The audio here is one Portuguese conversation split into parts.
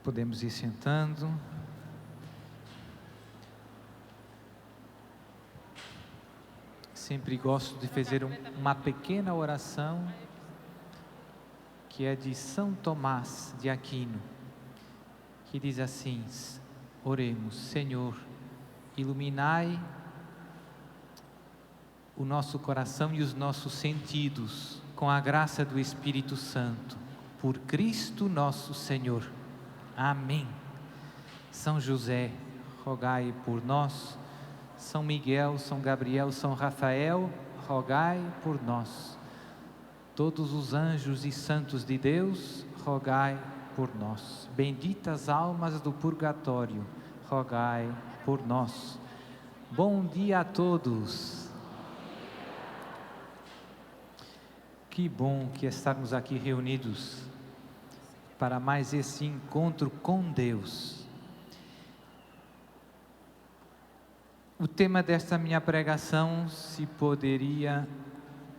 Podemos ir sentando. Sempre gosto de fazer uma pequena oração que é de São Tomás de Aquino, que diz assim: oremos, Senhor, iluminai o nosso coração e os nossos sentidos com a graça do Espírito Santo, por Cristo nosso Senhor. Amém. São José, rogai por nós. São Miguel, São Gabriel, São Rafael, rogai por nós. Todos os anjos e santos de Deus, rogai por nós. Benditas almas do purgatório, rogai por nós. Bom dia a todos. Que bom que estarmos aqui reunidos para mais esse encontro com Deus. O tema desta minha pregação se poderia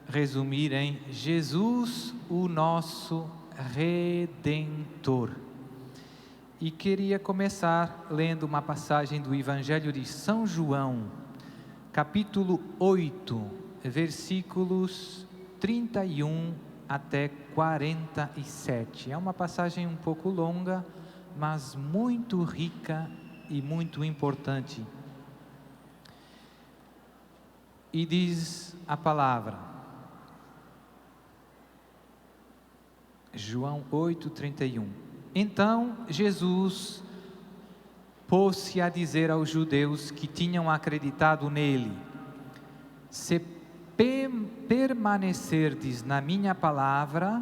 resumir em Jesus, o nosso Redentor. E queria começar lendo uma passagem do Evangelho de São João, capítulo 8, versículos 31 até 47. É uma passagem um pouco longa, mas muito rica e muito importante. E diz a palavra, João 8:31. Então Jesus pôs-se a dizer aos judeus que tinham acreditado nele: se permanecerdes na minha palavra,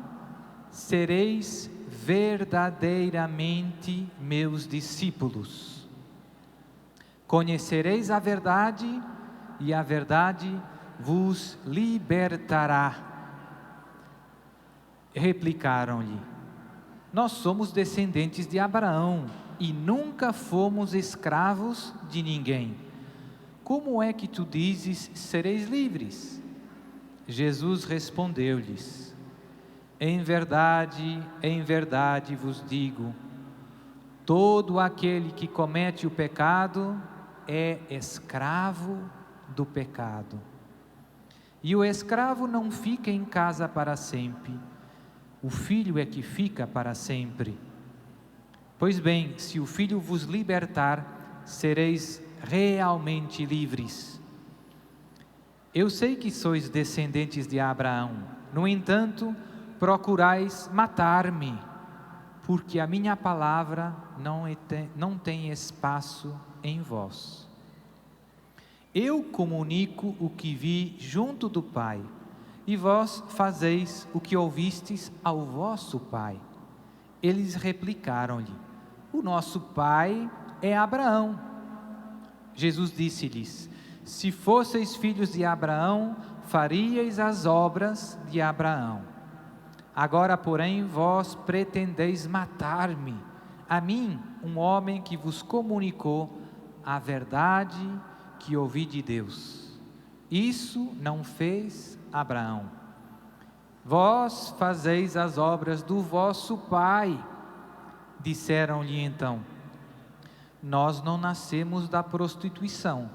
sereis verdadeiramente meus discípulos. Conhecereis a verdade e a verdade vos libertará. Replicaram-lhe: nós somos descendentes de Abraão e nunca fomos escravos de ninguém. Como é que tu dizes, sereis livres? Jesus respondeu-lhes: em verdade vos digo, todo aquele que comete o pecado é escravo do pecado. E o escravo não fica em casa para sempre, o filho é que fica para sempre. Pois bem, se o filho vos libertar, sereis realmente livres. Eu sei que sois descendentes de Abraão, no entanto, procurais matar-me, porque a minha palavra não tem espaço em vós. Eu comunico o que vi junto do Pai, e vós fazeis o que ouvistes ao vosso pai. Eles replicaram-lhe: o nosso pai é Abraão. Jesus disse-lhes: se fosseis filhos de Abraão, faríeis as obras de Abraão. Agora, porém, vós pretendeis matar-me, a mim, um homem que vos comunicou a verdade que ouvi de Deus. Isso não fez Abraão. Vós fazeis as obras do vosso pai. Disseram-lhe então: nós não nascemos da prostituição,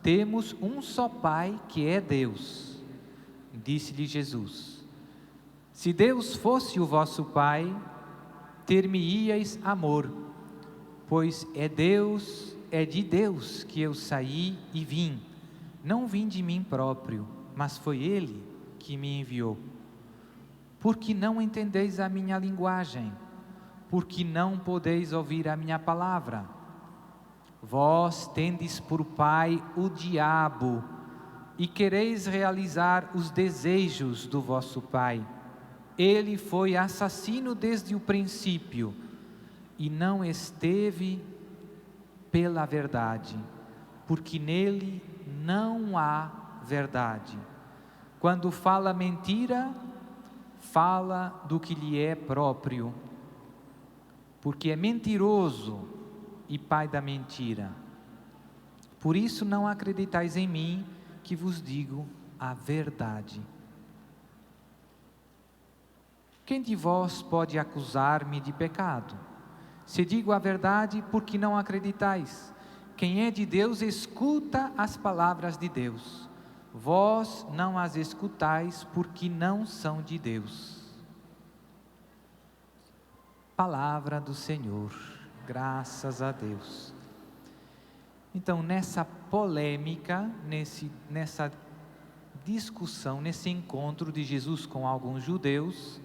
temos um só pai que é Deus. Disse-lhe Jesus: se Deus fosse o vosso pai, ter-me-íeis amor, pois é de Deus que eu saí e vim. Não vim de mim próprio, mas foi Ele que me enviou. Porque não entendeis a minha linguagem? Porque não podeis ouvir a minha palavra? Vós tendes por pai o diabo, e quereis realizar os desejos do vosso pai. Ele foi assassino desde o princípio, e não esteve pela verdade, porque nele não há verdade. Quando fala mentira, fala do que lhe é próprio, porque é mentiroso e pai da mentira. Por isso não acreditais em mim, que vos digo a verdade. Quem de vós pode acusar-me de pecado? Se digo a verdade, por que não acreditais? Quem é de Deus, escuta as palavras de Deus. Vós não as escutais, porque não são de Deus. Palavra do Senhor, graças a Deus. Então, nessa polêmica, nessa discussão, nesse encontro de Jesus com alguns judeus,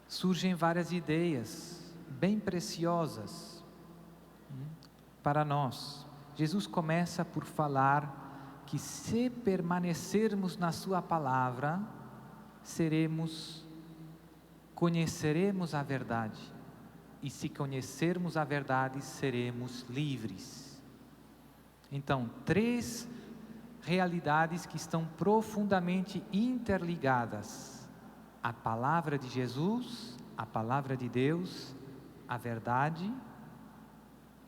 surgem várias ideias bem preciosas para nós. Jesus começa por falar que se permanecermos na sua palavra, conheceremos a verdade. E se conhecermos a verdade, seremos livres. Então, 3 realidades que estão profundamente interligadas: a palavra de Jesus, a palavra de Deus, a verdade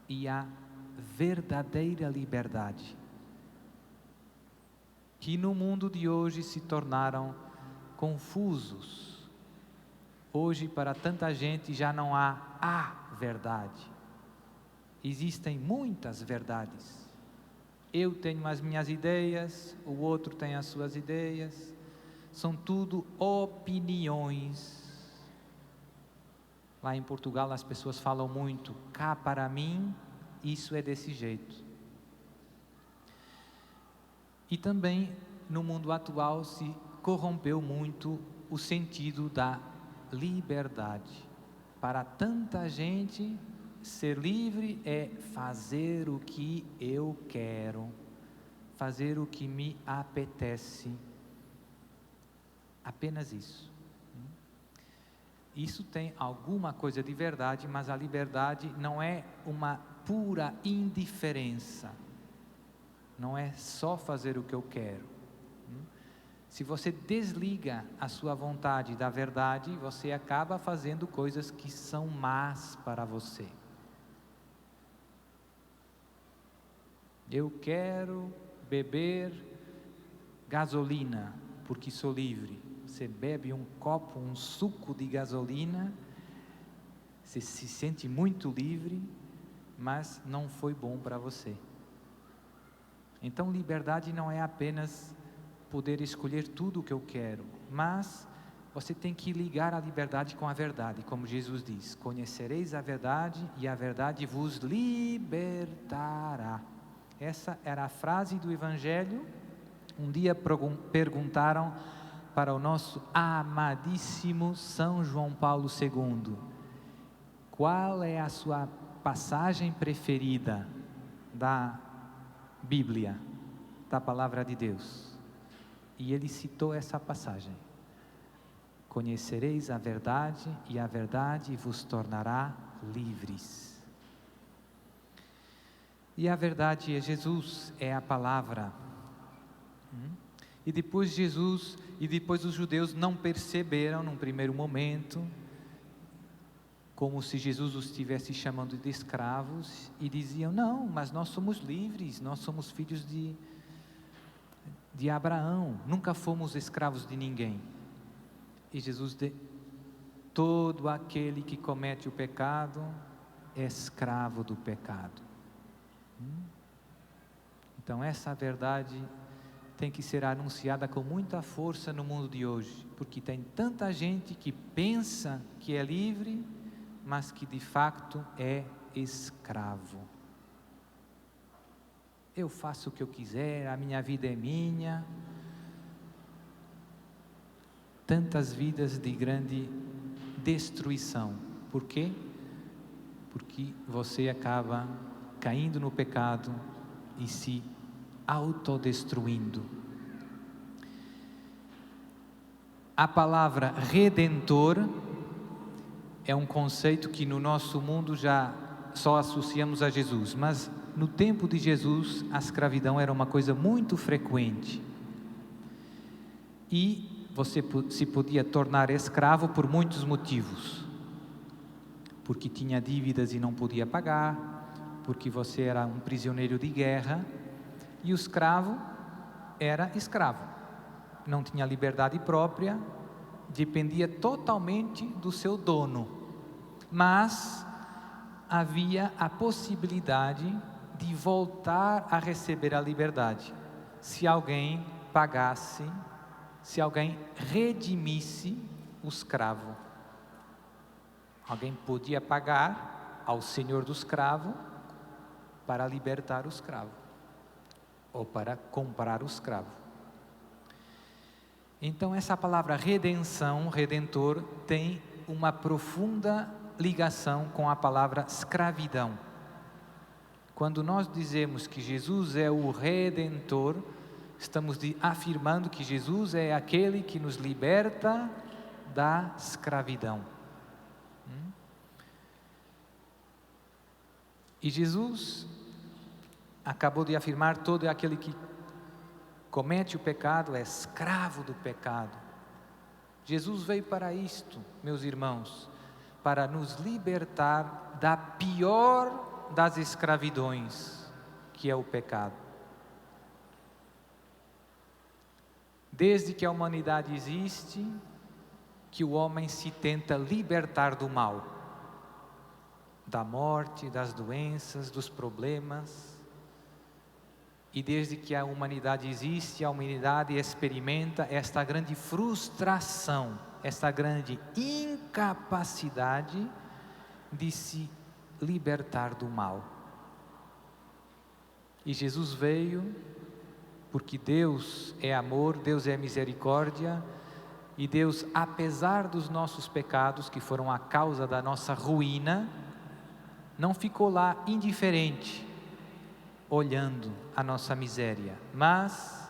e a verdadeira liberdade, que no mundo de hoje se tornaram confusos. Hoje, para tanta gente, já não há a verdade. Existem muitas verdades. Eu tenho as minhas ideias, o outro tem as suas ideias. São tudo opiniões. Lá em Portugal as pessoas falam muito: cá para mim, isso é desse jeito. E também no mundo atual se corrompeu muito o sentido da liberdade. Para tanta gente, ser livre é fazer o que eu quero, fazer o que me apetece. Apenas isso. Isso tem alguma coisa de verdade, mas a liberdade não é uma pura indiferença. Não é só fazer o que eu quero. Se você desliga a sua vontade da verdade, você acaba fazendo coisas que são más para você. Eu quero beber gasolina, porque sou livre. Você bebe um copo, um suco de gasolina, você se sente muito livre, mas não foi bom para você. Então, liberdade não é apenas poder escolher tudo o que eu quero, mas você tem que ligar a liberdade com a verdade, como Jesus diz: conhecereis a verdade e a verdade vos libertará. Essa era a frase do Evangelho. Um dia perguntaram para o nosso amadíssimo São João Paulo II: qual é a sua passagem preferida da Bíblia, da Palavra de Deus? E ele citou essa passagem: conhecereis a verdade e a verdade vos tornará livres. E a verdade é Jesus, é a palavra. E depois os judeus não perceberam num primeiro momento, como se Jesus os estivesse chamando de escravos, e diziam: não, mas nós somos livres, nós somos filhos de Abraão, nunca fomos escravos de ninguém. E Jesus diz: todo aquele que comete o pecado é escravo do pecado. Então essa verdade tem que ser anunciada com muita força no mundo de hoje, porque tem tanta gente que pensa que é livre, mas que de facto é escravo. Eu faço o que eu quiser, a minha vida é minha. Tantas vidas de grande destruição. Por quê? Porque você acaba caindo no pecado e se autodestruindo. A palavra redentor é um conceito que no nosso mundo já só associamos a Jesus, mas no tempo de Jesus a escravidão era uma coisa muito frequente. E você se podia tornar escravo por muitos motivos. Porque tinha dívidas e não podia pagar, porque você era um prisioneiro de guerra, e o escravo era escravo, não tinha liberdade própria, dependia totalmente do seu dono. mas havia a possibilidade de voltar a receber a liberdade, se alguém pagasse, se alguém redimisse o escravo. Alguém podia pagar ao senhor do escravo para libertar o escravo, ou para comprar o escravo. Então essa palavra redenção, redentor, tem uma profunda ligação com a palavra escravidão. Quando nós dizemos que Jesus é o Redentor, estamos afirmando que Jesus é aquele que nos liberta da escravidão. E Jesus acabou de afirmar: todo aquele que comete o pecado é escravo do pecado. Jesus veio para isto, meus irmãos, para nos libertar da pior das escravidões, que é o pecado. Desde que a humanidade existe, que o homem se tenta libertar do mal, da morte, das doenças, dos problemas. E desde que a humanidade existe, a humanidade experimenta esta grande frustração, esta grande incapacidade de se libertar do mal. E Jesus veio porque Deus é amor, Deus é misericórdia, e Deus, apesar dos nossos pecados, que foram a causa da nossa ruína, não ficou lá indiferente, olhando a nossa miséria, mas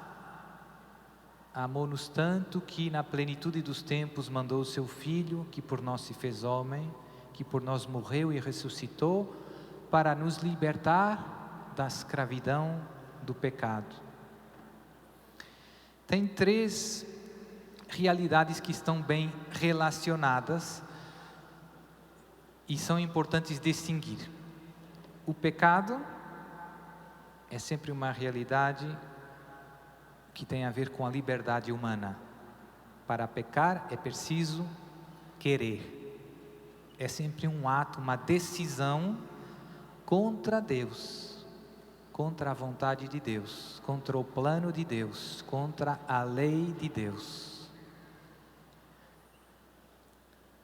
amou-nos tanto que na plenitude dos tempos mandou o seu Filho, que por nós se fez homem, que por nós morreu e ressuscitou, para nos libertar da escravidão do pecado. Tem três realidades que estão bem relacionadas e são importantes distinguir. O pecado é sempre uma realidade que tem a ver com a liberdade humana. Para pecar é preciso querer. É sempre um ato, uma decisão contra Deus, contra a vontade de Deus, contra o plano de Deus, contra a lei de Deus.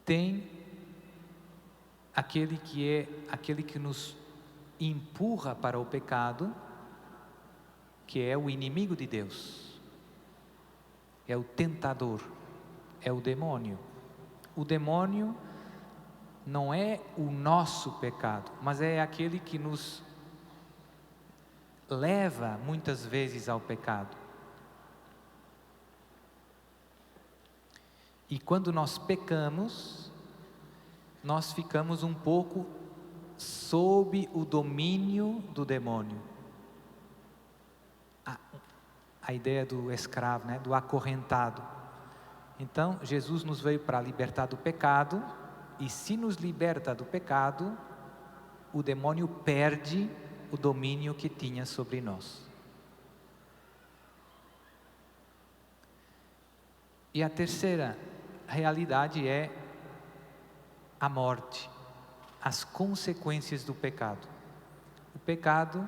Tem aquele que nos empurra para o pecado, que é o inimigo de Deus, é o tentador, é o demônio. O demônio não é o nosso pecado, mas é aquele que nos leva muitas vezes ao pecado. E quando nós pecamos, nós ficamos um pouco sob o domínio do demônio. A ideia do escravo, né? Do acorrentado. Então, Jesus nos veio para libertar do pecado, e se nos liberta do pecado, o demônio perde o domínio que tinha sobre nós. E a terceira realidade é a morte, as consequências do pecado. O pecado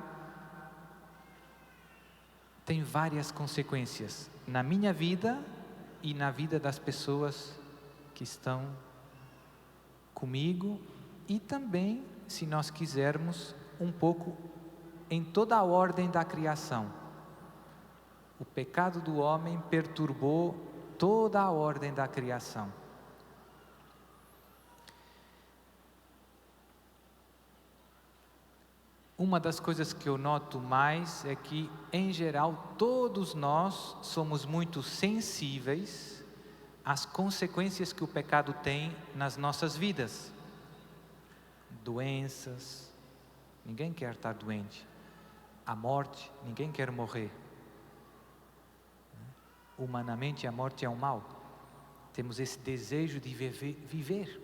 tem várias consequências na minha vida e na vida das pessoas que estão comigo, e também, se nós quisermos, um pouco em toda a ordem da criação. O pecado do homem perturbou toda a ordem da criação. Uma das coisas que eu noto mais é que, em geral, todos nós somos muito sensíveis às consequências que o pecado tem nas nossas vidas. Doenças, ninguém quer estar doente. A morte, ninguém quer morrer. Humanamente, a morte é um mal. Temos esse desejo de viver.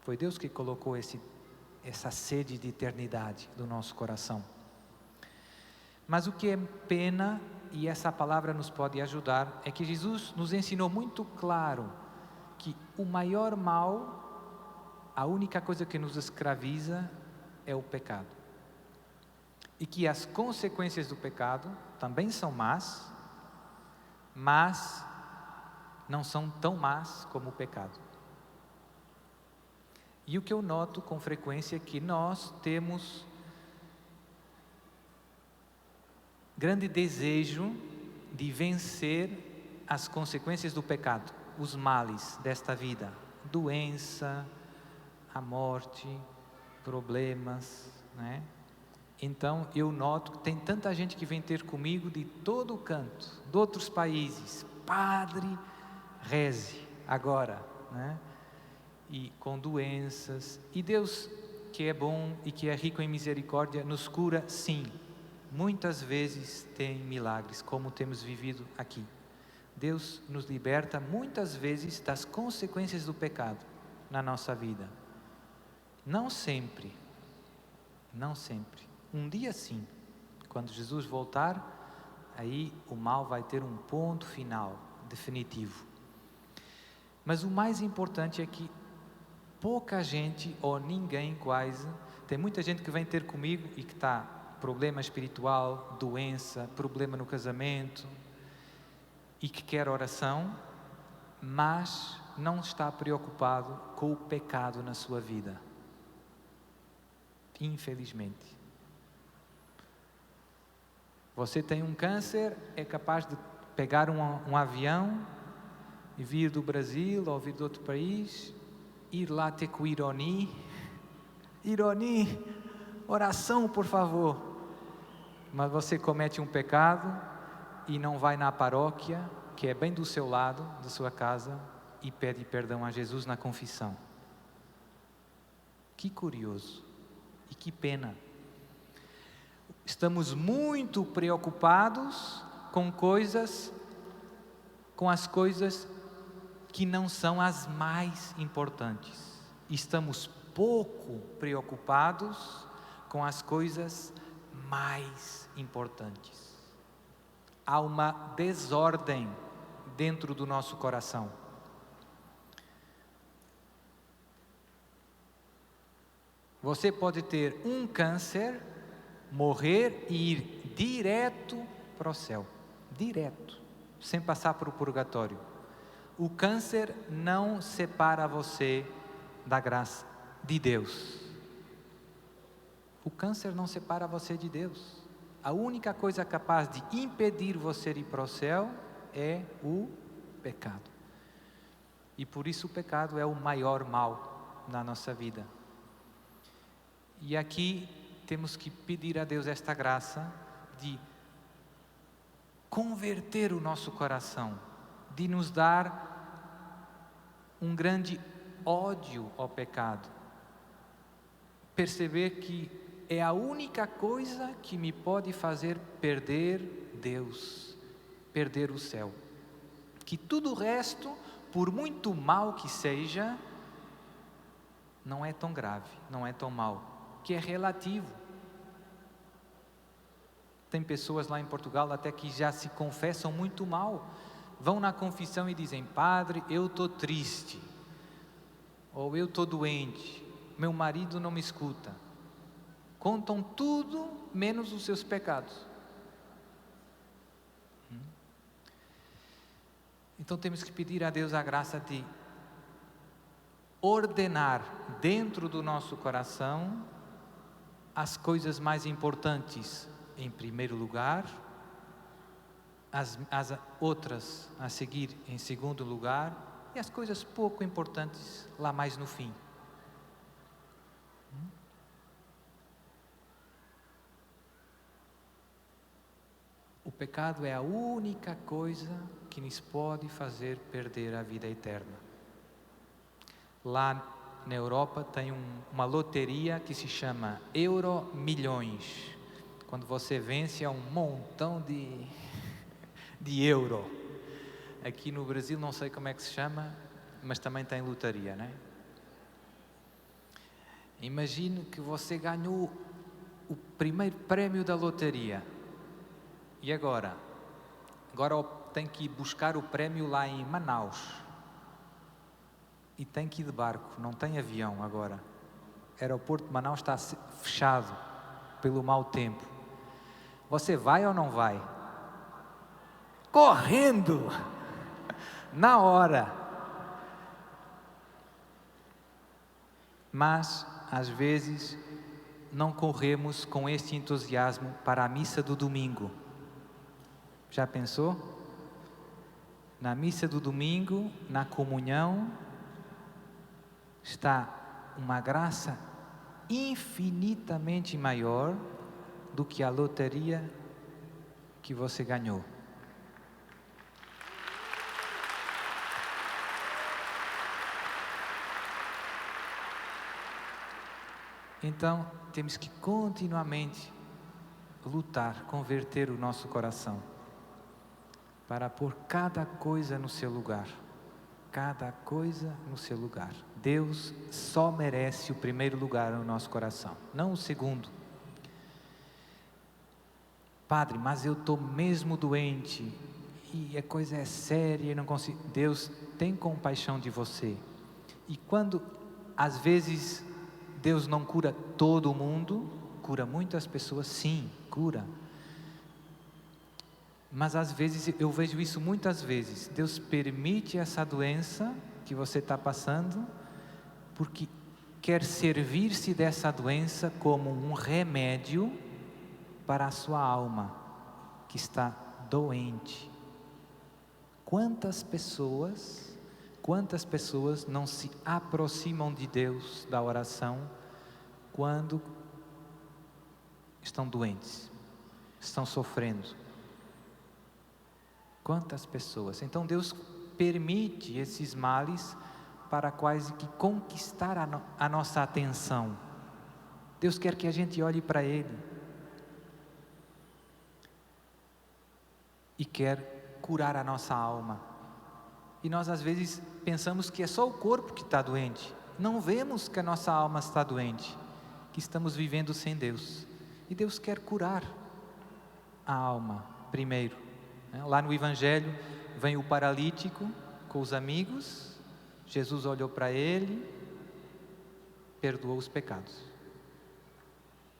Foi Deus que colocou essa sede de eternidade do nosso coração. Mas o que é pena, e essa palavra nos pode ajudar, é que Jesus nos ensinou muito claro que o maior mal a única coisa que nos escraviza é o pecado. E que as consequências do pecado também são más, mas não são tão más como o pecado. E o que eu noto com frequência é que nós temos grande desejo de vencer as consequências do pecado, os males desta vida, doença, a morte, problemas, né? Então eu noto que tem tanta gente que vem ter comigo de todo o canto, de outros países. Padre, reze agora, né? E com doenças. E Deus, que é bom e que é rico em misericórdia, nos cura, sim. Muitas vezes tem milagres, como temos vivido aqui. Deus nos liberta muitas vezes das consequências do pecado na nossa vida. Não sempre. Não sempre. Um dia sim, quando Jesus voltar, aí o mal vai ter um ponto final, definitivo. Mas o mais importante é que pouca gente, ou ninguém quase, tem muita gente que vem ter comigo e que está problema espiritual, doença, problema no casamento, e que quer oração, mas não está preocupado com o pecado na sua vida. Infelizmente. Você tem um câncer, é capaz de pegar um avião e vir do Brasil ou vir de outro país, ir lá ter com Ironi, oração por favor. Mas você comete um pecado e não vai na paróquia, que é bem do seu lado, da sua casa, e pede perdão a Jesus na confissão. Que curioso e que pena. Estamos muito preocupados com as coisas que não são as mais importantes. Estamos pouco preocupados com as coisas mais importantes. Há uma desordem dentro do nosso coração. Você pode ter um câncer, morrer e ir direto para o céu, direto, sem passar por o purgatório. O câncer não separa você da graça de Deus. O câncer não separa você de Deus. A única coisa capaz de impedir você de ir para o céu é o pecado. E por isso o pecado é o maior mal na nossa vida. E aqui temos que pedir a Deus esta graça de converter o nosso coração, de nos dar um grande ódio ao pecado. Perceber que é a única coisa que me pode fazer perder Deus, perder o céu. Que tudo o resto, por muito mal que seja, não é tão grave, não é tão mal, que é relativo. Tem pessoas lá em Portugal até que já se confessam muito mal. Vão na confissão e dizem: Padre, eu estou triste. Ou eu estou doente. Meu marido não me escuta. Contam tudo menos os seus pecados. Então temos que pedir a Deus a graça de ordenar dentro do nosso coração as coisas mais importantes em primeiro lugar, as outras a seguir em segundo lugar, e as coisas pouco importantes lá mais no fim. O pecado é a única coisa que nos pode fazer perder a vida eterna. Lá na Europa tem uma loteria que se chama Euro Milhões. Quando você vence é um montão de euro. Aqui no Brasil não sei como é que se chama, mas também tem lotaria, né? Imagine que você ganhou o primeiro prémio da lotaria. E agora? Agora tem que ir buscar o prémio lá em Manaus. e tem que ir de barco, não tem avião agora. O aeroporto de Manaus está fechado pelo mau tempo. Você vai ou não vai? Correndo! Na hora! Mas, às vezes, não corremos com este entusiasmo para a missa do domingo. Já pensou? Na missa do domingo, na comunhão, está uma graça infinitamente maior do que a loteria que você ganhou. Então, temos que continuamente lutar, converter o nosso coração, para pôr cada coisa no seu lugar. Cada coisa no seu lugar. Deus só merece o primeiro lugar no nosso coração, não o segundo. Padre, mas eu estou mesmo doente, e a coisa é séria, eu não consigo. Deus tem compaixão de você. E quando, às vezes, Deus não cura todo mundo, cura muitas pessoas, sim, cura. Mas às vezes, eu vejo isso muitas vezes, Deus permite essa doença que você está passando, porque quer servir-se dessa doença como um remédio para a sua alma, que está doente. Quantas pessoas não se aproximam de Deus, da oração, quando estão doentes, estão sofrendo? Quantas pessoas? Então Deus permite esses males para quase que conquistar a nossa atenção. Deus quer que a gente olhe para Ele e quer curar a nossa alma. E nós às vezes pensamos que é só o corpo que está doente. Não vemos que a nossa alma está doente, que estamos vivendo sem Deus. E Deus quer curar a alma primeiro. Lá no Evangelho vem o paralítico com os amigos. Jesus olhou para ele, perdoou os pecados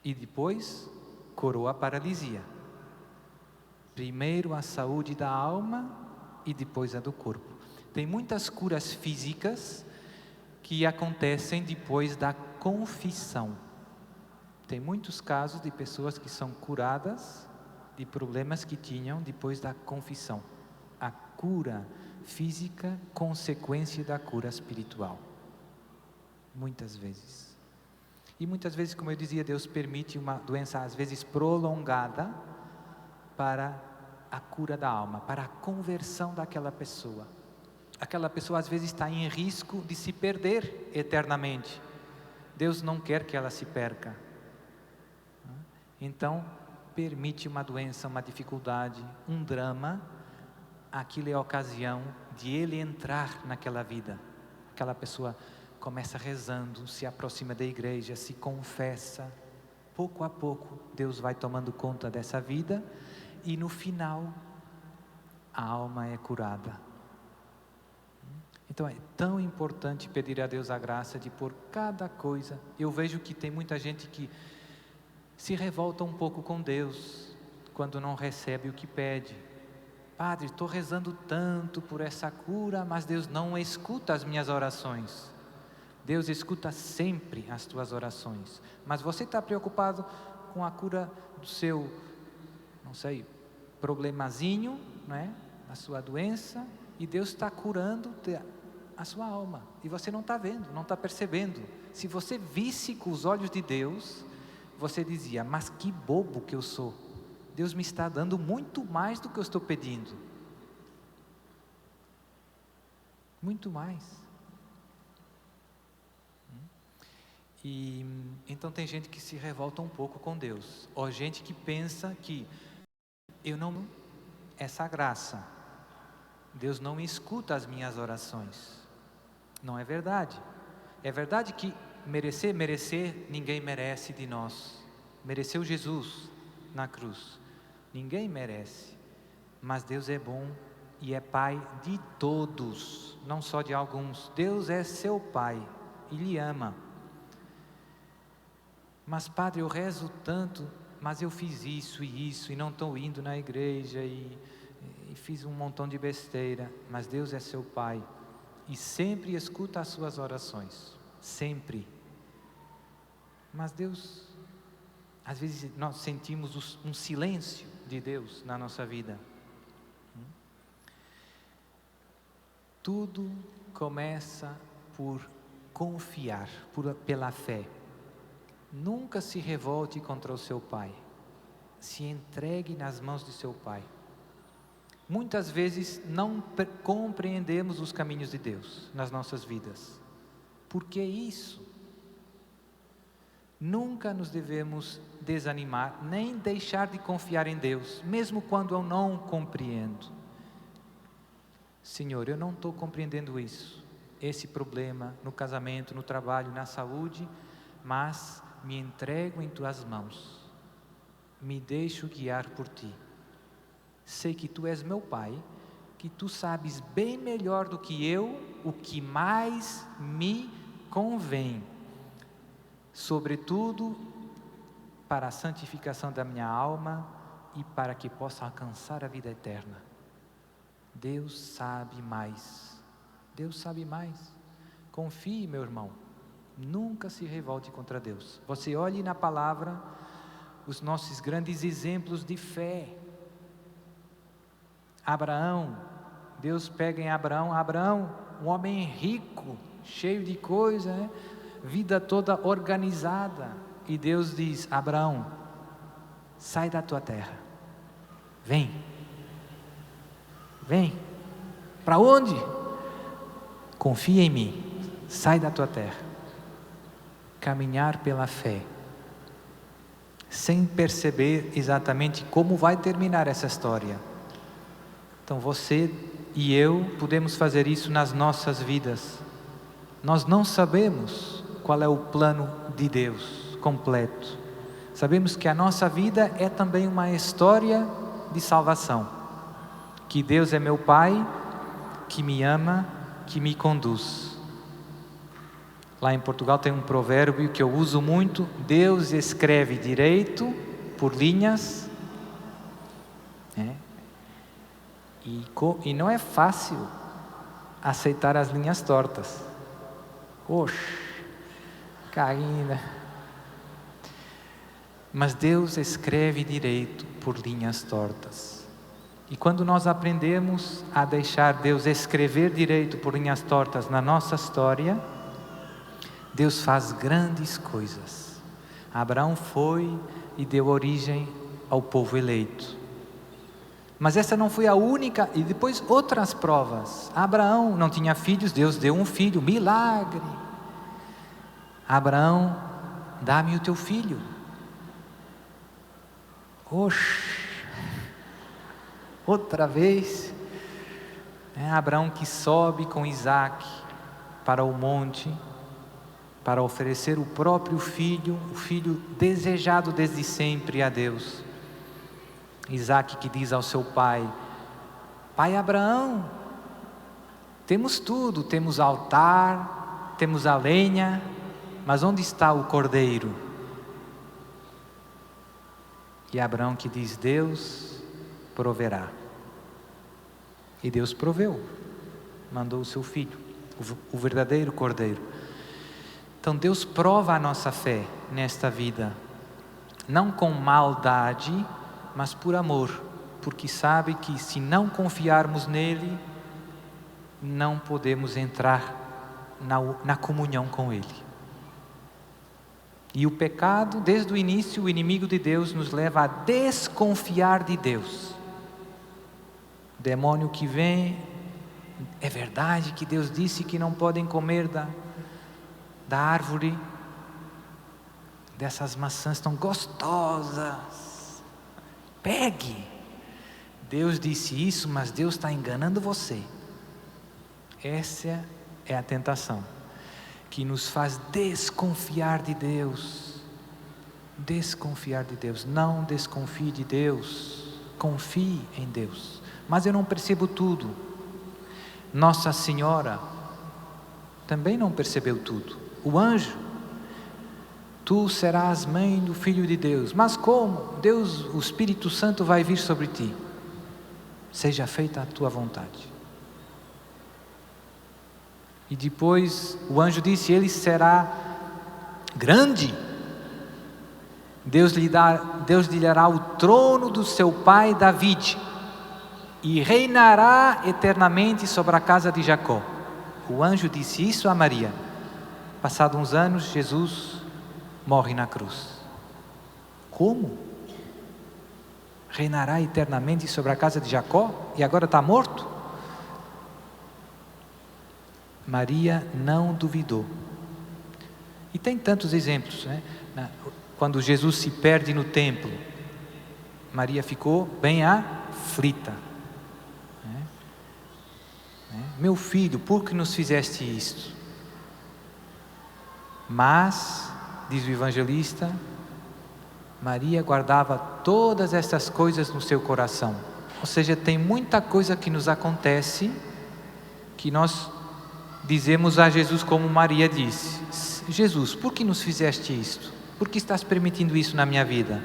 e depois curou a paralisia. Primeiro a saúde da alma e depois a do corpo. Tem muitas curas físicas que acontecem depois da confissão. Tem muitos casos de pessoas que são curadas de problemas que tinham depois da confissão. A cura física, consequência da cura espiritual. Muitas vezes. E muitas vezes, como eu dizia, Deus permite uma doença às vezes prolongada para a cura da alma, para a conversão daquela pessoa. Aquela pessoa às vezes está em risco de se perder eternamente. Deus não quer que ela se perca. Então, permite uma doença, uma dificuldade, um drama. Aquilo é a ocasião de ele entrar naquela vida. Aquela pessoa começa rezando, se aproxima da igreja, se confessa. Pouco a pouco, Deus vai tomando conta dessa vida e no final, a alma é curada. Então é tão importante pedir a Deus a graça de pôr cada coisa. Eu vejo que tem muita gente que se revolta um pouco com Deus quando não recebe o que pede. Padre, estou rezando tanto por essa cura, mas Deus não escuta as minhas orações. Deus escuta sempre as tuas orações, mas você está preocupado com a cura do seu, não sei, problemazinho, não é? A sua doença, e Deus está curando a sua alma, e você não está vendo, não está percebendo. Se você visse com os olhos de Deus, você dizia, mas que bobo que eu sou. Deus me está dando muito mais do que eu estou pedindo. Muito mais. E então tem gente que se revolta um pouco com Deus. Ou gente que pensa que essa graça, Deus não escuta as minhas orações. Não é verdade. É verdade que merecer, ninguém merece de nós. Mereceu Jesus na cruz. Ninguém merece, mas Deus é bom e é Pai de todos, não só de alguns. Deus é seu Pai e lhe ama. Mas Padre, eu rezo tanto, mas eu fiz isso e não estou indo na igreja e fiz um montão de besteira. Mas Deus é seu Pai e sempre escuta as suas orações, sempre. Mas Deus, às vezes nós sentimos um silêncio de Deus na nossa vida. Tudo começa por confiar, pela fé. Nunca se revolte contra o seu Pai. Se entregue nas mãos de seu Pai. Muitas vezes não compreendemos os caminhos de Deus nas nossas vidas. Por que isso? Nunca nos devemos desanimar, nem deixar de confiar em Deus, mesmo quando eu não compreendo. Senhor, eu não estou compreendendo esse problema no casamento, no trabalho, na saúde, mas me entrego em tuas mãos, me deixo guiar por ti. Sei que tu és meu Pai, que tu sabes bem melhor do que eu o que mais me convém, sobretudo para a santificação da minha alma e para que possa alcançar a vida eterna. Deus sabe mais. Deus sabe mais. Confie, meu irmão. Nunca se revolte contra Deus. Você olhe na palavra os nossos grandes exemplos de fé. Abraão, Deus pega em Abraão, um homem rico, cheio de coisa, né? Vida toda organizada. E Deus diz: Abraão, sai da tua terra. Vem. Para onde? Confia em mim. Sai da tua terra. Caminhar pela fé, sem perceber exatamente como vai terminar essa história. Então você e eu podemos fazer isso nas nossas vidas. Nós não sabemos qual é o plano de Deus completo. Sabemos que a nossa vida é também uma história de salvação. Que Deus é meu Pai, que me ama, que me conduz. Lá em Portugal tem um provérbio que eu uso muito: Deus escreve direito por linhas, e não é fácil aceitar as linhas tortas. Oxe, caída. Mas Deus escreve direito por linhas tortas. E quando nós aprendemos a deixar Deus escrever direito por linhas tortas na nossa história, Deus faz grandes coisas. Abraão foi e deu origem ao povo eleito. Mas essa não foi a única, e depois outras provas. Abraão não tinha filhos, Deus deu um filho, milagre. Abraão, dá-me o teu filho. Oxe, outra vez, Abraão que sobe com Isaac para o monte, para oferecer o próprio filho, o filho desejado desde sempre a Deus. Isaac que diz ao seu pai: Pai Abraão, temos tudo, temos altar, temos a lenha, mas onde está o cordeiro? E Abraão que diz: Deus proverá. E Deus proveu, mandou o seu filho, o verdadeiro cordeiro. Então Deus prova a nossa fé nesta vida, não com maldade, mas por amor, porque sabe que se não confiarmos nele, não podemos entrar na comunhão com ele. E o pecado, desde o início, o inimigo de Deus nos leva a desconfiar de Deus. O demônio que vem: é verdade que Deus disse que não podem comer da árvore, dessas maçãs tão gostosas. Pegue. Deus disse isso, mas Deus está enganando você. Essa é a tentação que nos faz desconfiar de Deus. Desconfiar de Deus. Não desconfie de Deus. Confie em Deus. mas eu não percebo tudo. Nossa Senhora também não percebeu tudo. O anjo: tu serás mãe do Filho de Deus. Mas como? Deus, o Espírito Santo vai vir sobre ti. Seja feita a tua vontade. E depois o anjo disse: ele será grande. Deus lhe dará o trono do seu pai David e reinará eternamente sobre a casa de Jacó. O anjo disse isso a Maria. Passados uns anos, Jesus morre na cruz. Como? Reinará eternamente sobre a casa de Jacó e agora está morto? Maria não duvidou. E tem tantos exemplos, né? Quando Jesus se perde no templo, Maria ficou bem aflita. Meu filho, por que nos fizeste isto? Mas, diz o evangelista, Maria guardava todas estas coisas no seu coração. Ou seja, tem muita coisa que nos acontece que nós dizemos a Jesus como Maria disse: Jesus, por que nos fizeste isto? Por que estás permitindo isso na minha vida?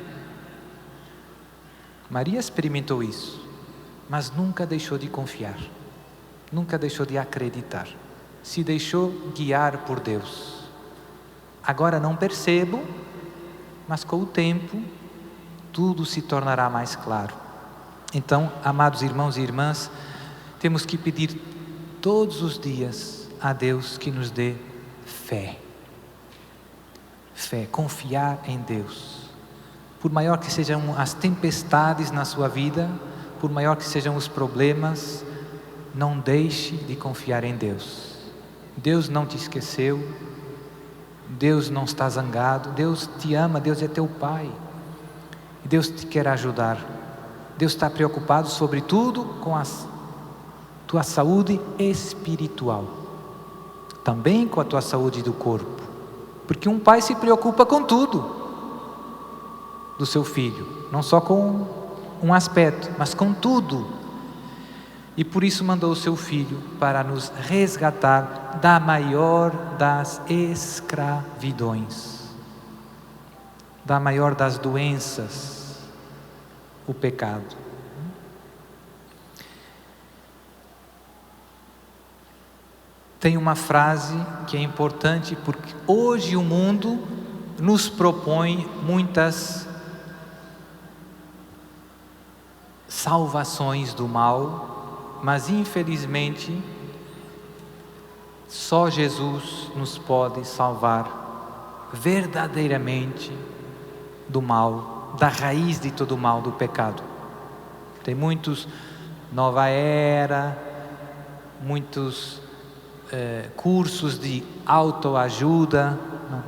Maria experimentou isso, mas nunca deixou de confiar, nunca deixou de acreditar, se deixou guiar por Deus. Agora não percebo, mas com o tempo tudo se tornará mais claro. Então, amados irmãos e irmãs, temos que pedir todos os dias a Deus que nos dê fé. Fé, confiar em Deus. Por maior que sejam as tempestades na sua vida, por maior que sejam os problemas, não deixe de confiar em Deus. Deus não te esqueceu, Deus não está zangado, Deus te ama, Deus é teu Pai, Deus te quer ajudar. Deus está preocupado sobretudo com a tua saúde espiritual, também com a tua saúde do corpo, porque um pai se preocupa com tudo do seu filho, não só com um aspecto, mas com tudo. E por isso mandou o seu filho para nos resgatar da maior das escravidões, da maior das doenças, o pecado. Tem uma frase que é importante, porque hoje o mundo nos propõe muitas salvações do mal, mas infelizmente só Jesus nos pode salvar verdadeiramente do mal, da raiz de todo o mal, do pecado. Tem muitos nova era, muitos cursos de autoajuda,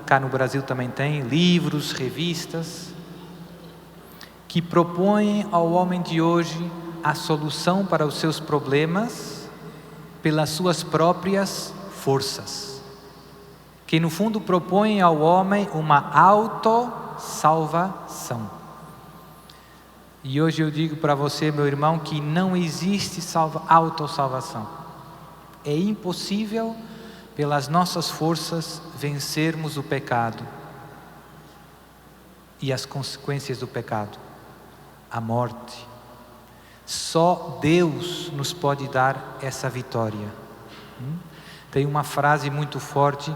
cá no Brasil também tem, livros, revistas, que propõem ao homem de hoje a solução para os seus problemas pelas suas próprias forças, que no fundo propõem ao homem uma autossalvação. E hoje eu digo para você, meu irmão, que não existe autossalvação. É impossível pelas nossas forças vencermos o pecado e as consequências do pecado, a morte. Só Deus nos pode dar essa vitória. Tem uma frase muito forte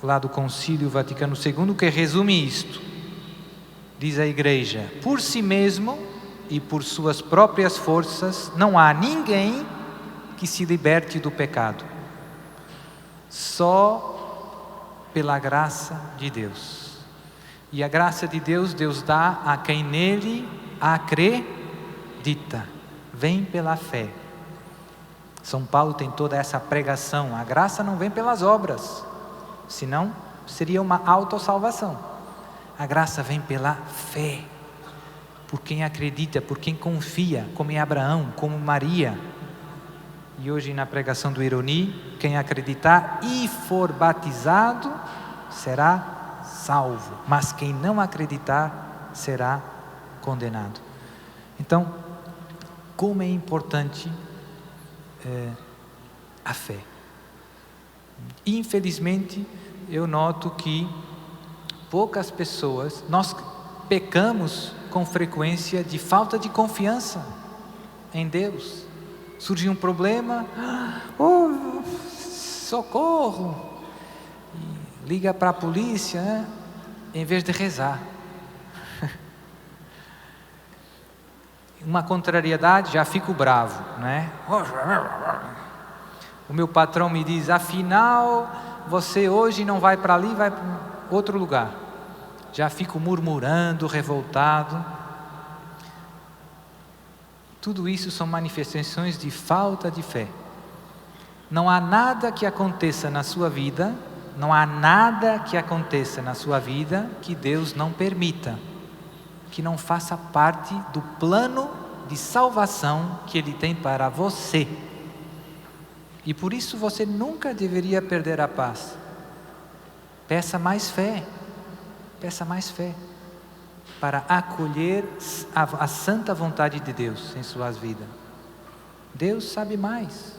lá do Concílio Vaticano II que resume isto. Diz a Igreja: por si mesmo e por suas próprias forças não há ninguém que se liberte do pecado. Só pela graça de Deus. E a graça de Deus, Deus dá a quem nele acredita. Vem pela fé. São Paulo tem toda essa pregação. A graça não vem pelas obras, senão seria uma autossalvação. A graça vem pela fé, por quem acredita, por quem confia, como em Abraão, como Maria. E hoje na pregação do Ironi, quem acreditar e for batizado será salvo, mas quem não acreditar será condenado. Então, como é importante a fé. Infelizmente, eu noto que poucas pessoas, nós pecamos com frequência de falta de confiança em Deus. Surge um problema, socorro, e liga para a polícia, né? Em vez de rezar. Uma contrariedade, já fico bravo, né? O meu patrão me diz, afinal, você hoje não vai para ali, vai para outro lugar. Já fico murmurando, revoltado. Tudo isso são manifestações de falta de fé. Não há nada que aconteça na sua vida, que Deus não permita, que não faça parte do plano de salvação que Ele tem para você. E por isso você nunca deveria perder a paz. Peça mais fé para acolher a santa vontade de Deus em suas vidas. Deus sabe mais.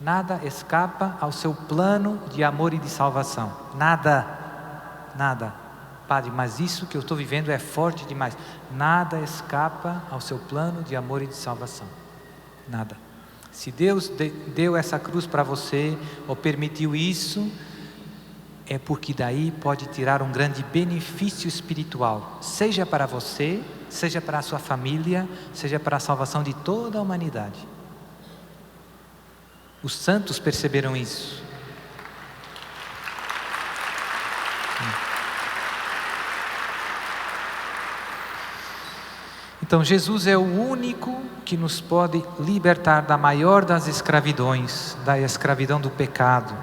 Nada escapa ao seu plano de amor e de salvação. Nada. Padre, mas isso que eu estou vivendo é forte demais. Nada escapa ao seu plano de amor e de salvação. Nada. Se Deus deu essa cruz para você, ou permitiu isso, é porque daí pode tirar um grande benefício espiritual, seja para você, seja para a sua família, seja para a salvação de toda a humanidade. Os santos perceberam isso. Então Jesus é o único que nos pode libertar da maior das escravidões, da escravidão do pecado.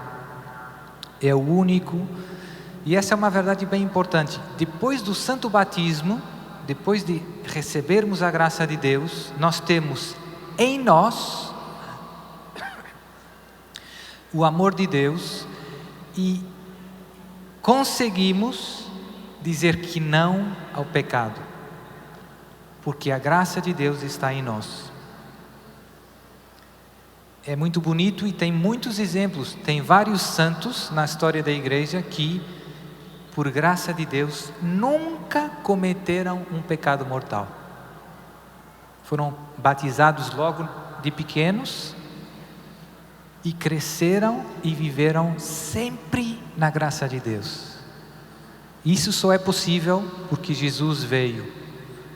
É o único, e essa é uma verdade bem importante. Depois do santo batismo, depois de recebermos a graça de Deus, nós temos em nós o amor de Deus e conseguimos dizer que não ao pecado. Porque a graça de Deus está em nós. É muito bonito e tem muitos exemplos. Tem vários santos na história da igreja que, por graça de Deus, nunca cometeram um pecado mortal. Foram batizados logo de pequenos e cresceram e viveram sempre na graça de Deus. Isso só é possível porque Jesus veio,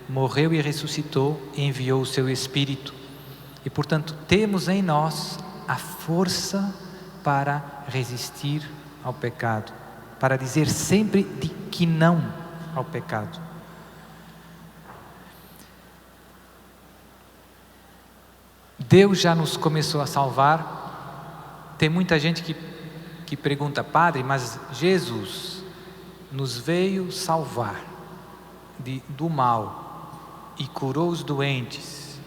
morreu e ressuscitou e enviou o seu Espírito. E portanto temos em nós a força para resistir ao pecado, para dizer sempre que não ao pecado. Deus já nos começou a salvar. Tem muita gente que pergunta, padre, mas Jesus nos veio salvar do mal e curou os doentes,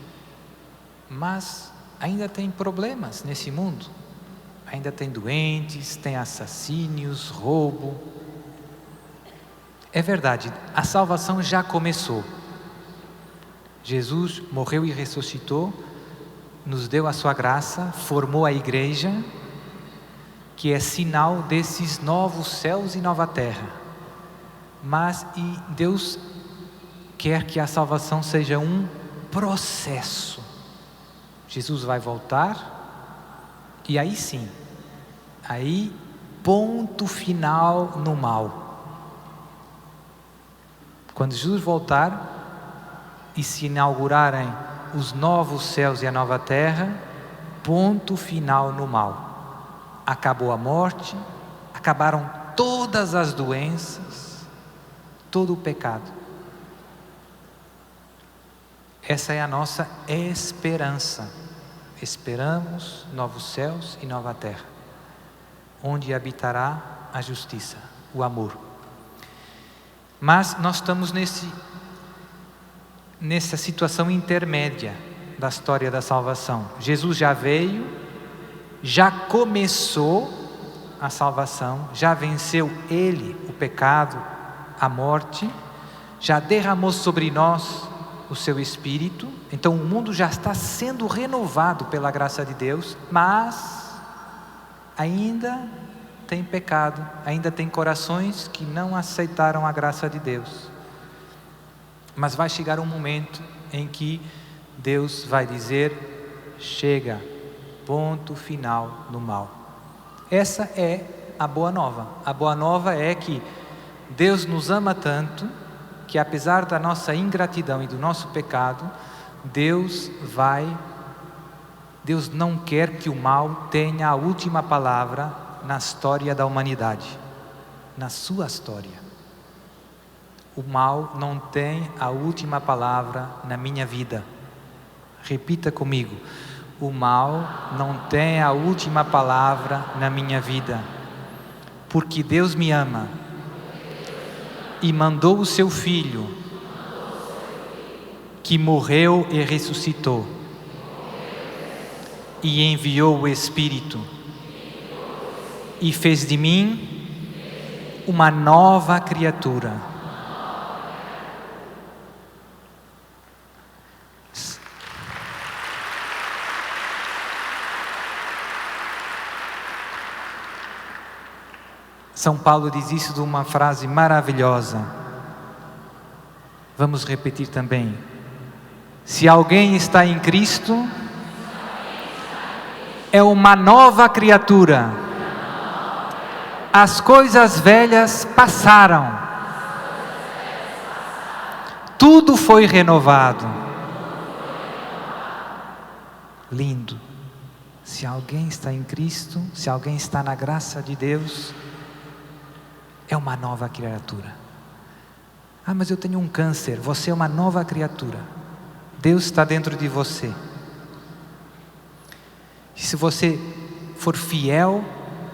mas ainda tem problemas nesse mundo, ainda tem doentes, tem assassínios, roubo. É verdade, a salvação já começou. Jesus morreu e ressuscitou, nos deu a sua graça, formou a igreja, que é sinal desses novos céus e nova terra. Mas Deus quer que a salvação seja um processo. Jesus vai voltar e aí sim, aí ponto final no mal. Quando Jesus voltar e se inaugurarem os novos céus e a nova terra, ponto final no mal. Acabou a morte, acabaram todas as doenças, todo o pecado. Essa é a nossa esperança. Esperamos novos céus e nova terra, onde habitará a justiça, o amor. Mas nós estamos nessa situação intermédia da história da salvação. Jesus já veio, já começou a salvação, já venceu Ele o pecado, a morte, já derramou sobre nós o seu Espírito. Então o mundo já está sendo renovado pela graça de Deus, mas ainda tem pecado, ainda tem corações que não aceitaram a graça de Deus. Mas vai chegar um momento em que Deus vai dizer: chega, ponto final no mal. Essa é a boa nova. A boa nova é que Deus nos ama tanto que, apesar da nossa ingratidão e do nosso pecado, Deus não quer que o mal tenha a última palavra na história da humanidade, na sua história. O mal não tem a última palavra na minha vida. Repita comigo: o mal não tem a última palavra na minha vida, porque Deus me ama e mandou o seu Filho, que morreu e ressuscitou, e enviou o Espírito, e fez de mim uma nova criatura. São Paulo diz isso de uma frase maravilhosa. Vamos repetir também. Se alguém está em Cristo, é uma nova criatura. As coisas velhas passaram. Tudo foi renovado. Lindo. Se alguém está em Cristo, se alguém está na graça de Deus, é uma nova criatura. Ah, mas eu tenho um câncer. Você é uma nova criatura. Deus está dentro de você. E se você for fiel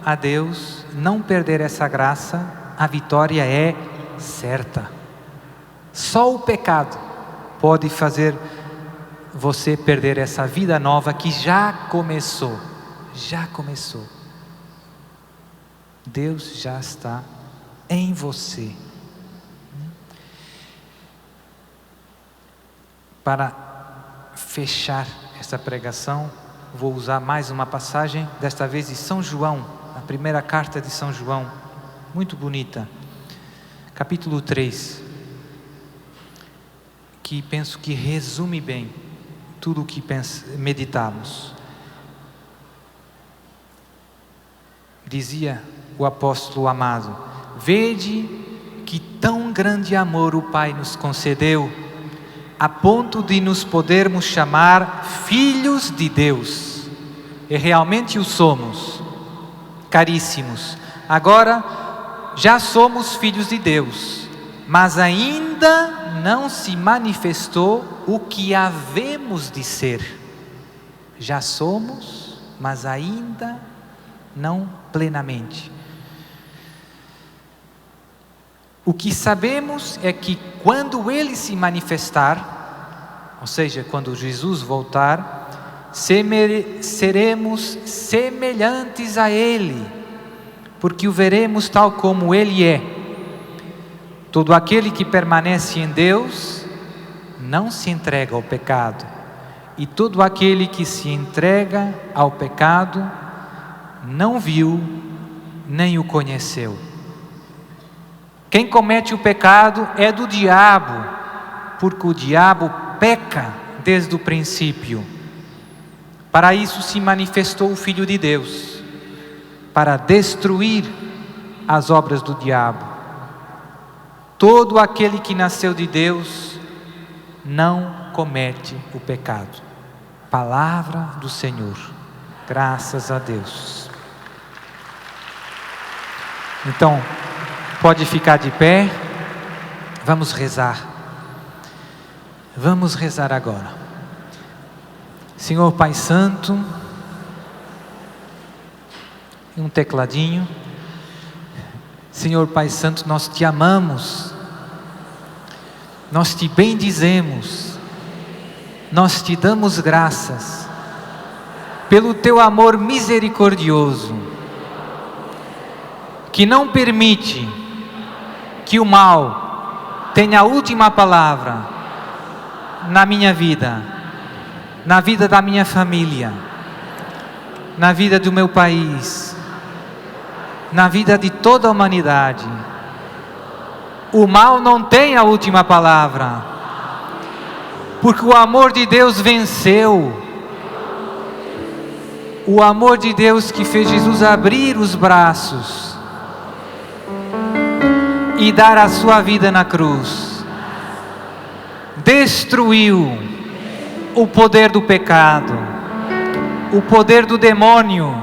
a Deus, não perder essa graça, a vitória é certa. Só o pecado pode fazer você perder essa vida nova que já começou. Já começou. Deus já está em você. Para fechar essa pregação, vou usar mais uma passagem, desta vez de São João, a primeira carta de São João, muito bonita, capítulo 3, que penso que resume bem tudo o que meditamos. Dizia o apóstolo amado: vede que tão grande amor o Pai nos concedeu, a ponto de nos podermos chamar filhos de Deus. E realmente o somos, caríssimos. Agora já somos filhos de Deus, mas ainda não se manifestou o que havemos de ser. Já somos, mas ainda não plenamente. O que sabemos é que quando Ele se manifestar, ou seja, quando Jesus voltar, seremos semelhantes a Ele, porque o veremos tal como Ele é. Todo aquele que permanece em Deus não se entrega ao pecado, e todo aquele que se entrega ao pecado não viu nem o conheceu. Quem comete o pecado é do diabo, porque o diabo peca desde o princípio. Para isso se manifestou o Filho de Deus, para destruir as obras do diabo. Todo aquele que nasceu de Deus não comete o pecado. Palavra do Senhor. Graças a Deus. Então, pode ficar de pé. Vamos rezar. Vamos rezar agora. Senhor Pai Santo, um tecladinho. Senhor Pai Santo, nós te amamos, nós te bendizemos, nós te damos graças pelo teu amor misericordioso, que não permite que o mal tenha a última palavra na minha vida, na vida da minha família, na vida do meu país, na vida de toda a humanidade. O mal não tem a última palavra, porque o amor de Deus venceu. O amor de Deus que fez Jesus abrir os braços e dar a sua vida na cruz, destruiu o poder do pecado, o poder do demônio.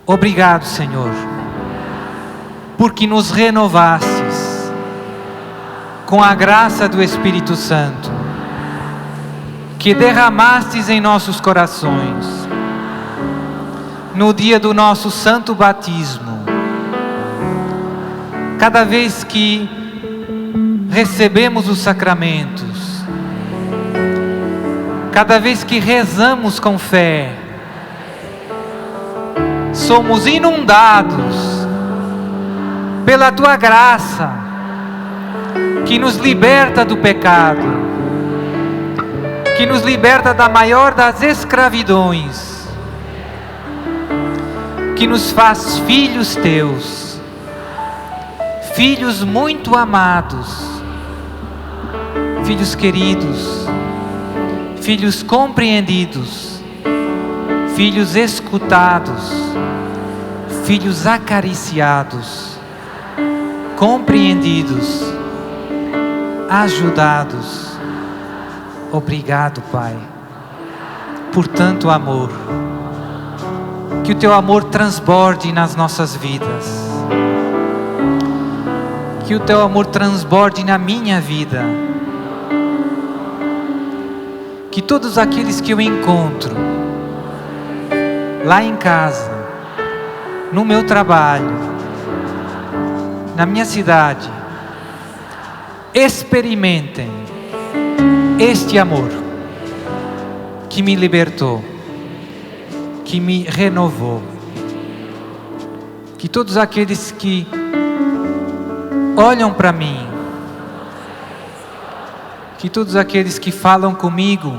Obrigado, Senhor, porque nos renovastes com a graça do Espírito Santo, que derramastes em nossos corações, no dia do nosso santo batismo. Cada vez que recebemos os sacramentos, cada vez que rezamos com fé, somos inundados pela Tua graça, que nos liberta do pecado, que nos liberta da maior das escravidões, que nos faz filhos Teus, filhos muito amados, filhos queridos, filhos compreendidos, filhos escutados, filhos acariciados, compreendidos, ajudados. Obrigado, Pai, por tanto amor. Que o Teu amor transborde nas nossas vidas. Que o Teu amor transborde na minha vida. Que todos aqueles que eu encontro, lá em casa, no meu trabalho, na minha cidade, experimentem este amor que me libertou, que me renovou. Que todos aqueles que olham para mim, que todos aqueles que falam comigo,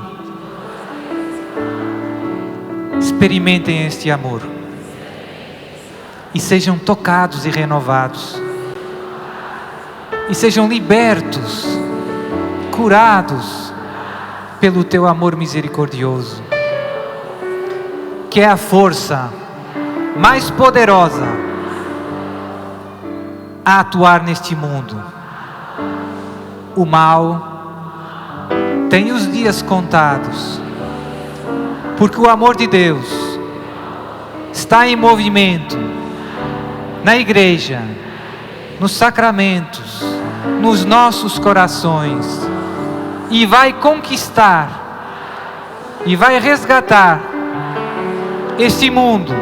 experimentem este amor e sejam tocados e renovados, e sejam libertos, curados pelo Teu amor misericordioso, que é a força mais poderosa a atuar neste mundo. O mal tem os dias contados, porque o amor de Deus está em movimento na igreja, nos sacramentos, nos nossos corações, e vai conquistar e vai resgatar este mundo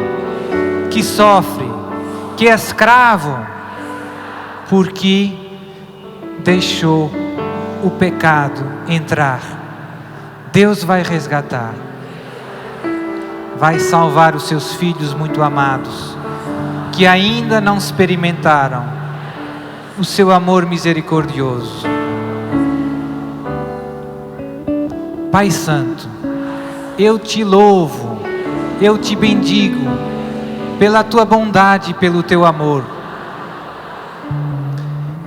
que sofre, que é escravo, porque deixou o pecado entrar. Deus vai resgatar, vai salvar os seus filhos muito amados, que ainda não experimentaram o seu amor misericordioso. Pai Santo, eu Te louvo, eu Te bendigo pela Tua bondade e pelo Teu amor.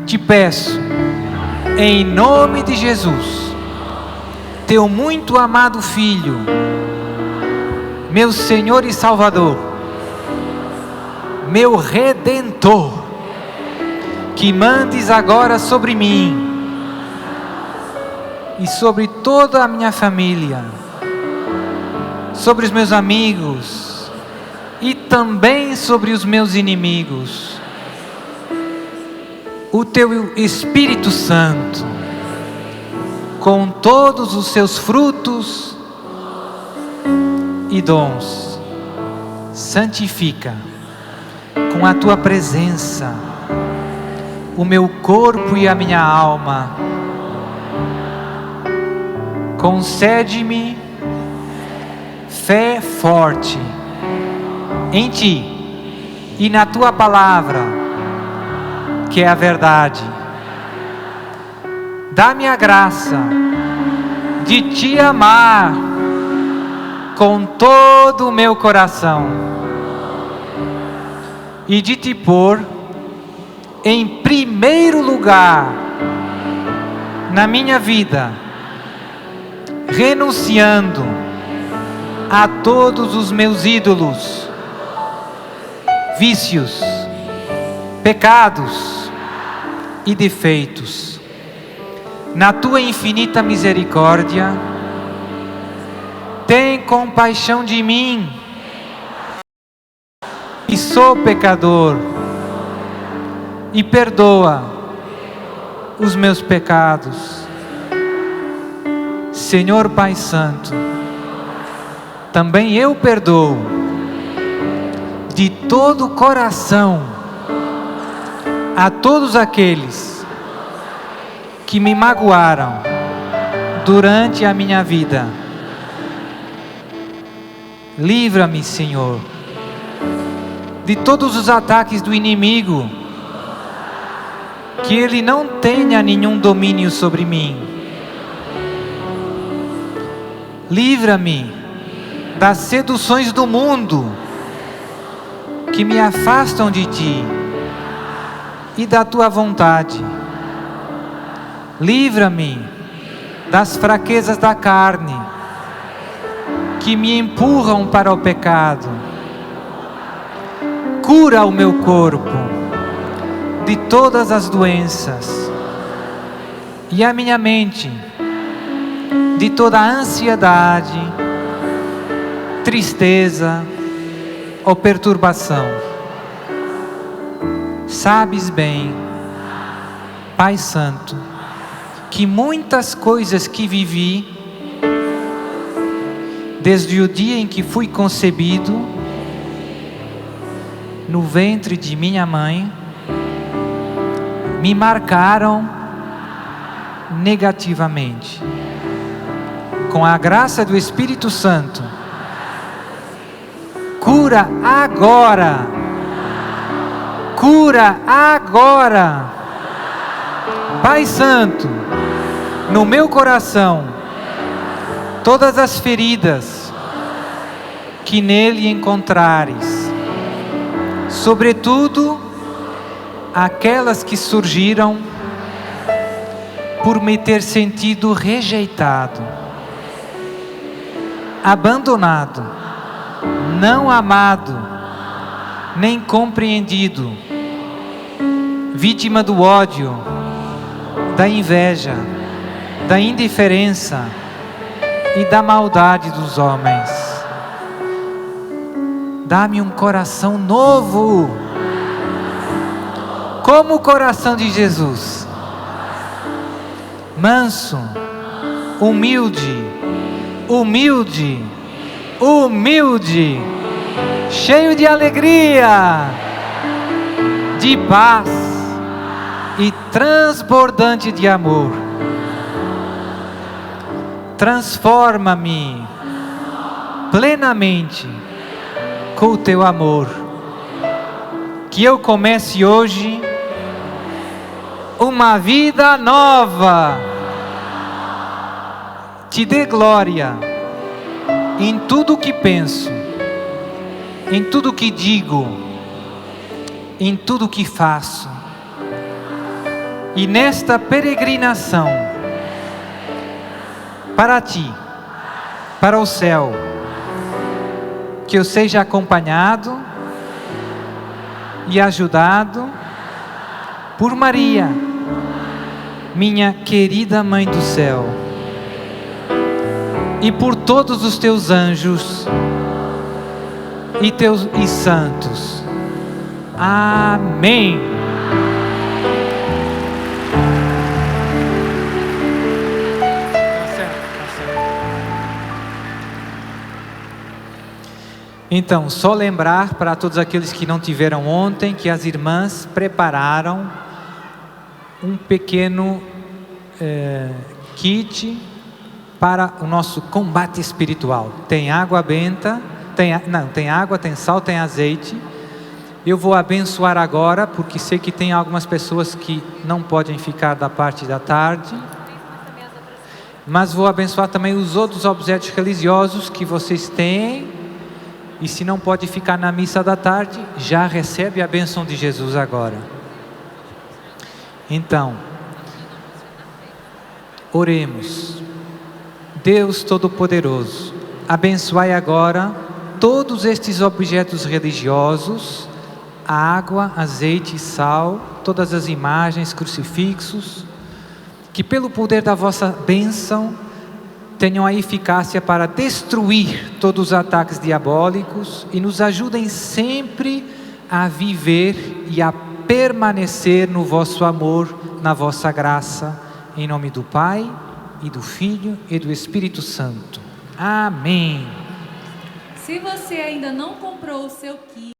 Te peço, em nome de Jesus, Teu muito amado Filho, meu Senhor e Salvador, meu Redentor, que mandes agora sobre mim e sobre toda a minha família, sobre os meus amigos e também sobre os meus inimigos. O Teu Espírito Santo, com todos os seus frutos e dons, santifica com a Tua presença o meu corpo e a minha alma. Concede-me fé forte em Ti e na Tua palavra, que é a verdade. dá-me a graça de te amar com todo o meu coração e de te pôr em primeiro lugar na minha vida, renunciando a todos os meus ídolos, vícios, pecados e defeitos. Na tua infinita misericórdia, tem compaixão de mim, que sou pecador, e perdoa os meus pecados. Senhor Pai Santo, também eu perdoo de todo o coração a todos aqueles que me magoaram durante a minha vida. Livra-me, Senhor, de todos os ataques do inimigo, que ele não tenha nenhum domínio sobre mim. Livra-me das seduções do mundo, que me afastam de Ti e da Tua vontade. Livra-me das fraquezas da carne, que me empurram para o pecado. Cura o meu corpo de todas as doenças e a minha mente de toda a ansiedade, tristeza ou perturbação. Sabes bem, Pai Santo, que muitas coisas que vivi desde o dia em que fui concebido no ventre de minha mãe me marcaram negativamente. Com a graça do Espírito Santo, cura agora, cura agora, Pai Santo, no meu coração, todas as feridas que nele encontrares, sobretudo aquelas que surgiram por me ter sentido rejeitado, abandonado, não amado, nem compreendido, vítima do ódio, da inveja, da indiferença e da maldade dos homens. Dá-me um coração novo, como o coração de Jesus, manso, humilde, humilde, humilde, cheio de alegria, de paz e transbordante de amor. Transforma-me plenamente com o teu amor, que eu comece hoje uma vida nova. Te dê glória em tudo o que penso, em tudo o que digo, em tudo o que faço. E nesta peregrinação para Ti, para o céu, que eu seja acompanhado e ajudado por Maria, minha querida Mãe do Céu, e por todos os Teus anjos e santos. Amém. Então, só lembrar para todos aqueles que não tiveram ontem, que as irmãs prepararam um pequeno kit para o nosso combate espiritual. Tem água benta, tem água, tem sal, tem azeite. Eu vou abençoar agora, porque sei que tem algumas pessoas que não podem ficar da parte da tarde, Mas vou abençoar também os outros objetos religiosos que vocês têm. E se não pode ficar na missa da tarde, já recebe a bênção de Jesus agora. Então, oremos. Deus Todo-Poderoso, abençoai agora todos estes objetos religiosos, água, azeite e sal, todas as imagens, crucifixos, que pelo poder da vossa bênção tenham a eficácia para destruir todos os ataques diabólicos e nos ajudem sempre a viver e a permanecer no vosso amor, na vossa graça, em nome do Pai, e do Filho e do Espírito Santo. Amém. Se você ainda não comprou o seu kit,